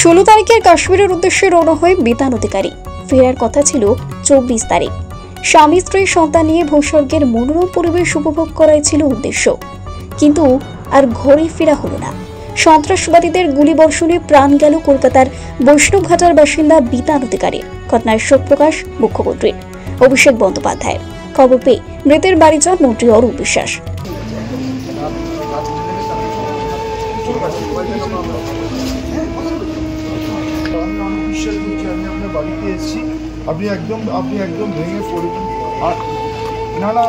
16 তারিখের কাশ্মীরের উদ্দেশ্যে রওনা হয় বিতান অধিকারী। ফেরার কথা ছিল 24 তারিখ। স্বামী স্ত্রী সন্তান নিয়ে ভূস্বর্গের মনোরম পরিবেশ উপভোগ করাই ছিল উদ্দেশ্য, কিন্তু আর ঘরে ফেরা হলো না। সন্ত্রাসবাদীদের গুলিবর্ষণে প্রাণ গেল কলকাতার বৈষ্ণবঘাটার বাসিন্দা বিতান অধিকারী। ঘটনায় শোক প্রকাশ মুখ্যমন্ত্রীর। অভিষেক বন্দ্যোপাধ্যায়ের। খবর পেয়ে মৃতের বাড়ি যান মন্ত্রী অরূপ বিশ্বাস। বাড়িতে এসেছি, আপনি একদম ভেঙে পড়বেন। না না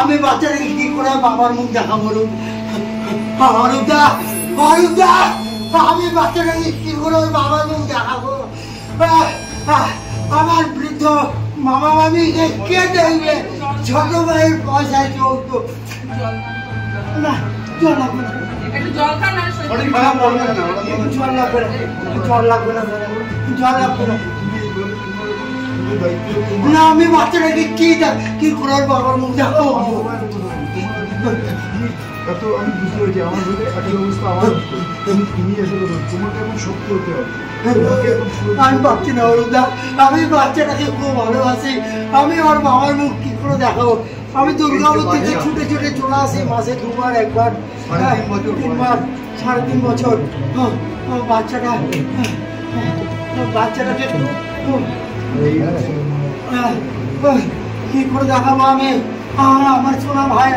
আমি বাচ্চাটাকে কি করে বাবার মুখ দেখাবো? আমি বাচ্চাটাকে কি করে বাবার মুখ দেখাবো? আমার বৃদ্ধ মামা মামিকে কে দেখবে? ছোট ভাইয়ের পয়সায় চলতো না। জল লাগবে না, আমি বাচ্চাটাকে কি করে বাবার মুখ দেখাবো? আমি বুঝতে পেরেছি আমার খাটের অবস্থা, তোমাকে এখন শক্তি হতে হবে। আমি পাচ্ছি না অরুণদা, আমি বাচ্চাটাকে খুব ভালোবাসি। আমি ওর বাবার মুখ কি করে দেখাবো? আমি দুর্গাপুর থেকে ছুটে ছুটে চলে আসি, মাসে 2 বার 1 বার, 3 বার, 3.5 বছর। বাচ্চাটাকে কি করে দেখাবো? আমি আমার সোনা ভাই,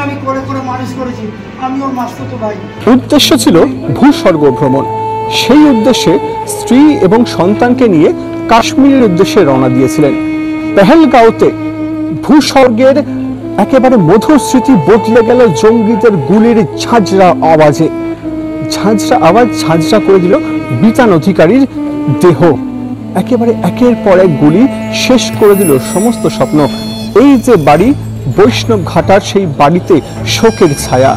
আমি করে করে মানুষ করেছি। আমি ওর মাস্তুতো ভাই। উদ্দেশ্য ছিল ভূস্বর্গ ভ্রমণ। সেই উদ্দেশ্যে স্ত্রী এবং সন্তানকে নিয়ে কাশ্মীরের উদ্দেশ্যে রওনা দিয়েছিলেন। পেহেলগাঁওতে ভূস্বর্গের একেবারে মধুর স্মৃতি বদলে গেল জঙ্গিদের গুলির ঝাঁঝরা আওয়াজে। ঝাঁঝরা করে দিল বিতান অধিকারীর দেহ। একেবারে একের পর এক গুলি শেষ করে দিল সমস্ত স্বপ্ন। এই যে বাড়ি বৈষ্ণবঘাটার, সেই বাড়িতে শোকের ছায়া।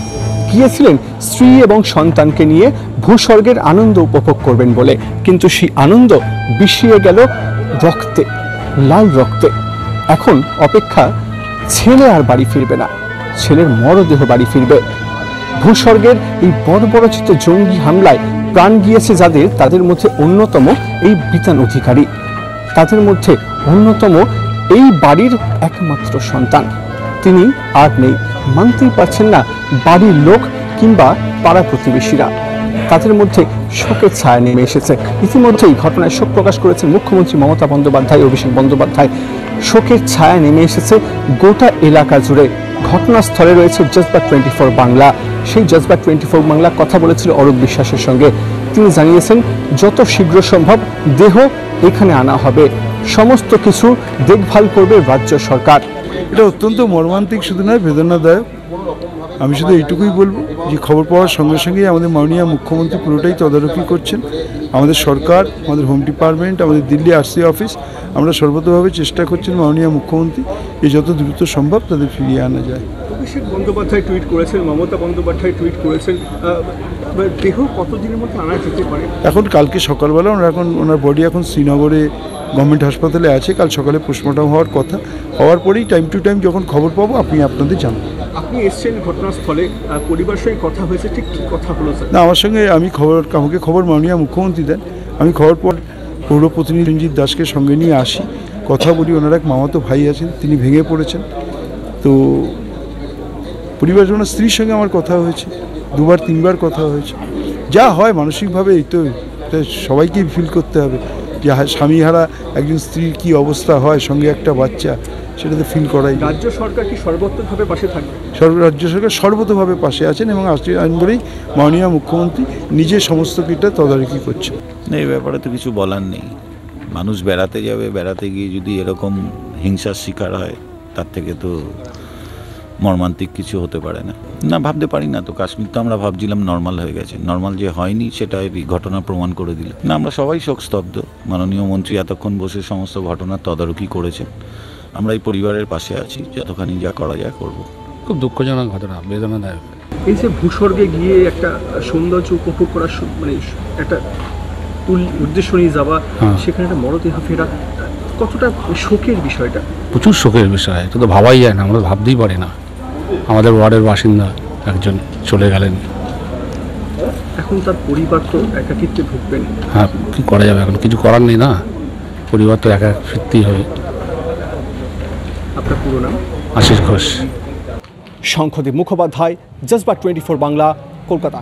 গিয়েছিলেন স্ত্রী এবং সন্তানকে নিয়ে ভূস্বর্গের আনন্দ উপভোগ করবেন বলে, কিন্তু সেই আনন্দ বিষিয়ে গেল রক্তে, লাল রক্তে। এখন অপেক্ষা, ছেলে আর বাড়ি ফিরবে না, ছেলের মরদেহ বাড়ি ফিরবে। ভূস্বর্গের এই বর্বরচিত জঙ্গি হামলায় প্রাণ গিয়েছে যাদের, তাদের মধ্যে অন্যতম এই বিতান অধিকারী। তাদের মধ্যে অন্যতম এই বাড়ির একমাত্র সন্তান। তিনি আর নেই, মানতেই পারছেন না বাড়ির লোক কিংবা পাড়া প্রতিবেশীরা। তাদের মধ্যে শোকের ছায়া নেমে এসেছে। ইতিমধ্যেই ঘটনায় শোক প্রকাশ করেছেন মুখ্যমন্ত্রী মমতা বন্দ্যোপাধ্যায়, অভিষেক বন্দ্যোপাধ্যায়। শোকের ছায়া নেমে এসেছে গোটা এলাকা জুড়ে। ঘটনাস্থলে রয়েছে জজবা 24 বাংলা। সেই জজবা 24 বাংলা কথা বলেছিল অরূপ বিশ্বাসের সঙ্গে। তিনি জানিয়েছেন যত শীঘ্র সম্ভব দেহ এখানে আনা হবে, সমস্ত কিছু দেখভাল করবে রাজ্য সরকার। এটা অত্যন্ত মর্মান্তিক, শুধু নয় বেদনাদায়ক। আমি শুধু এইটুকুই বলবো যে খবর পাওয়ার সঙ্গে সঙ্গেই আমাদের মাননীয় মুখ্যমন্ত্রী পুরোটাই তদারকি করছেন। আমাদের সরকার, আমাদের হোম ডিপার্টমেন্ট, আমাদের দিল্লি আরসি অফিস, আমরা সর্বতভাবে চেষ্টা করছেন মাননীয় মুখ্যমন্ত্রী যে যত দ্রুত সম্ভব তাদের ফিরিয়ে আনা যায়। অভিষেক বন্দ্যোপাধ্যায় টুইট করেছেন, মমতা বন্দ্যোপাধ্যায় টুইট করেছেন, দেহ কতদিনের মধ্যে আনা যেতে পারে? এখন কালকে সকালবেলা ওনার বডি এখন শ্রীনগরে গভর্নমেন্ট হাসপাতালে আছে। কাল সকালে পোস্টমর্টম হওয়ার কথা, হওয়ার পরেই টাইম টু টাইম যখন খবর পাবো আপনাদের জানাবো। আপনি এসছেন ঘটনাস্থলে, পরিবারের সঙ্গে কথা হয়েছে, ঠিক কী কথা হলো স্যার? না, আমার সঙ্গে আমাকে খবর মাননীয় মুখ্যমন্ত্রী দেন। আমি খবর পর পৌর প্রতিনিধি রঞ্জিত দাসকে সঙ্গে নিয়ে আসি, কথা বলি। ওনার এক মামাতো ভাই আছেন, তিনি ভেঙে পড়েছেন। তো পরিবারের ওনার স্ত্রীর সঙ্গে আমার কথা হয়েছে, 2 বার 3 বার কথা হয়েছে। যা হয় মানসিকভাবে, এই তো সবাইকেই ফিল করতে হবে যে স্বামীহারা একজন স্ত্রীর কী অবস্থা হয়, সঙ্গে একটা বাচ্চা, সেটা তো ফিল করাই। রাজ্য সরকার কি সর্বতভাবে পাশে থাকবে? রাজ্য সরকার সর্বতভাবে পাশে আছেন এবং আইন বলেই মাননীয় মুখ্যমন্ত্রী নিজে সমস্ত কিছুটা তদারকি করছেন। না, এই ব্যাপারে তো কিছু বলার নেই। মানুষ বেড়াতে যাবে, বেড়াতে গিয়ে যদি এরকম হিংসার শিকার হয়, তার থেকে তো মর্মান্তিক কিছু হতে পারে না। না, ভাবতে পারি না তো। কাশ্মীর তো আমরা ভাবছিলাম নর্মাল হয়ে গেছে, নর্মাল যে হয়নি সেটা এই ঘটনা প্রমাণ করে দিল। না, আমরা সবাই শোকস্তব্ধ। মাননীয় মন্ত্রী এতক্ষণ বসে সমস্ত ঘটনার তদারকি করেছেন। আমরা এই পরিবারের পাশে আছি, যতখানি যা করা যায় করব। খুব দুঃখজনক ঘটনা, বেদনাদায়ক। এই যে ভূস্বর্গে গিয়ে একটা সৌন্দর্য উপভোগ করার মানে একটা উদ্দেশ্য নিয়ে যাওয়া, সেখানে একটা মরদেহ ফেরা, কতটা শোকের বিষয়টা? প্রচুর শোকের বিষয়, এটা তো ভাবাই যায় না, আমরা ভাবতেই পারি না। আমাদের ওয়ার্ডের বাসিন্দা, একজন চলে গেলেন। এখন তার পরিবার তো একাকিত্বে ভুগবেন। হ্যাঁ, কী করা যাবে, এখন কিছু করার নেই না, পরিবার তো একা ফিরতেই হবে। আপনার পুরো নাম? আশিস ঘোষ। শঙ্খদেব মুখোপাধ্যায়, জজবা 24 বাংলা, কলকাতা।